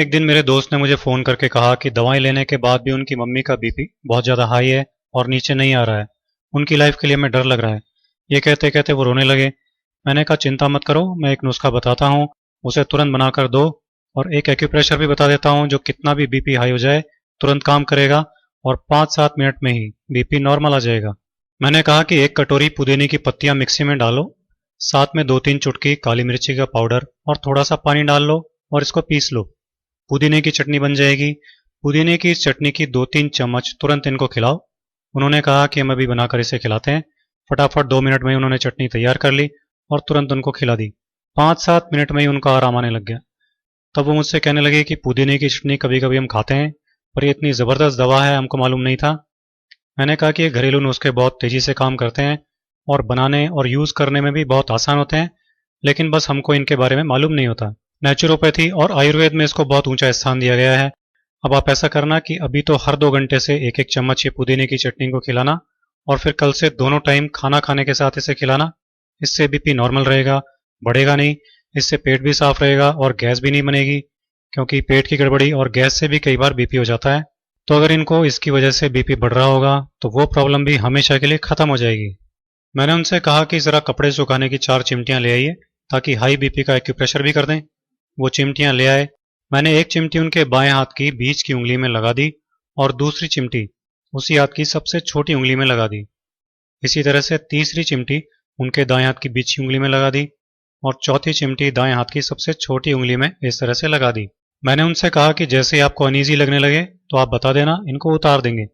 एक दिन मेरे दोस्त ने मुझे फ़ोन करके कहा कि दवाई लेने के बाद भी उनकी मम्मी का बीपी बहुत ज़्यादा हाई है और नीचे नहीं आ रहा है। उनकी लाइफ के लिए हमें डर लग रहा है। ये कहते कहते वो रोने लगे। मैंने कहा चिंता मत करो, मैं एक नुस्खा बताता हूँ, उसे तुरंत बनाकर दो और एक एक्यूप्रेशर भी बता देता हूँ जो कितना भी बीपी हाई हो जाए तुरंत काम करेगा और 5-7 मिनट में ही बीपी नॉर्मल आ जाएगा। मैंने कहा कि एक कटोरी पुदीने की पत्तियां मिक्सी में डालो, साथ में 2-3 चुटकी काली मिर्ची का पाउडर और थोड़ा सा पानी डाल लो और इसको पीस लो। पुदीने की चटनी बन जाएगी। पुदीने की चटनी की 2-3 चम्मच तुरंत इनको खिलाओ। उन्होंने कहा कि हम अभी बनाकर इसे खिलाते हैं। फटाफट 2 मिनट में ही उन्होंने चटनी तैयार कर ली और तुरंत उनको खिला दी। 5-7 मिनट में ही उनका आराम आने लग गया। तब वो मुझसे कहने लगे कि पुदीने की चटनी कभी कभी हम खाते हैं, पर ये इतनी ज़बरदस्त दवा है, हमको मालूम नहीं था। मैंने कहा कि ये घरेलू नुस्खे बहुत तेज़ी से काम करते हैं और बनाने और यूज़ करने में भी बहुत आसान होते हैं, लेकिन बस हमको इनके बारे में मालूम नहीं होता। नेचुरोपैथी और आयुर्वेद में इसको बहुत ऊंचा स्थान दिया गया है। अब आप ऐसा करना कि अभी तो हर 2 घंटे से एक एक चम्मच ये पुदीने की चटनी को खिलाना और फिर कल से दोनों टाइम खाना खाने के साथ इसे खिलाना। इससे बीपी नॉर्मल रहेगा, बढ़ेगा नहीं। इससे पेट भी साफ रहेगा और गैस भी नहीं बनेगी, क्योंकि पेट की गड़बड़ी और गैस से भी कई बार बीपी हो जाता है। तो अगर इनको इसकी वजह से बीपी बढ़ रहा होगा तो वो प्रॉब्लम भी हमेशा के लिए खत्म हो जाएगी। मैंने उनसे कहा कि ज़रा कपड़े सुखाने की 4 चिमटियां ले आइए ताकि हाई बीपी का एक्यूप्रेशर भी कर दें। वो चिमटियां ले आए। मैंने एक चिमटी उनके बाएं हाथ की बीच की उंगली में लगा दी और दूसरी चिमटी उसी हाथ की सबसे छोटी उंगली में लगा दी। इसी तरह से तीसरी चिमटी उनके दाएं हाथ की बीच की उंगली में लगा दी और चौथी चिमटी दाएं हाथ की सबसे छोटी उंगली में इस तरह से लगा दी। मैंने उनसे कहा कि जैसे ही आपको अनईजी लगने लगे तो आप बता देना, इनको उतार देंगे।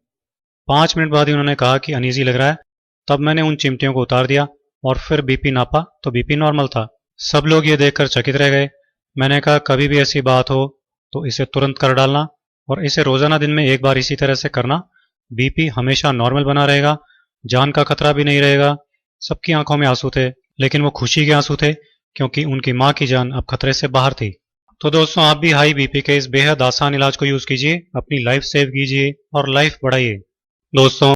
5 मिनट बाद ही उन्होंने कहा कि अनईजी लग रहा है। तब मैंने उन चिमटियों को उतार दिया और फिर बीपी नापा तो बीपी नॉर्मल था। सब लोग ये देखकर चकित रह गए। मैंने कहा कभी भी ऐसी बात हो तो इसे तुरंत कर डालना और इसे रोजाना दिन में एक बार इसी तरह से करना। बीपी हमेशा नॉर्मल बना रहेगा, जान का खतरा भी नहीं रहेगा। सबकी आंखों में आंसू थे, लेकिन वो खुशी के आंसू थे, क्योंकि उनकी माँ की जान अब खतरे से बाहर थी। तो दोस्तों, आप भी हाई बीपी के इस बेहद आसान इलाज को यूज कीजिए, अपनी लाइफ सेव कीजिए और लाइफ बढ़ाइए। दोस्तों,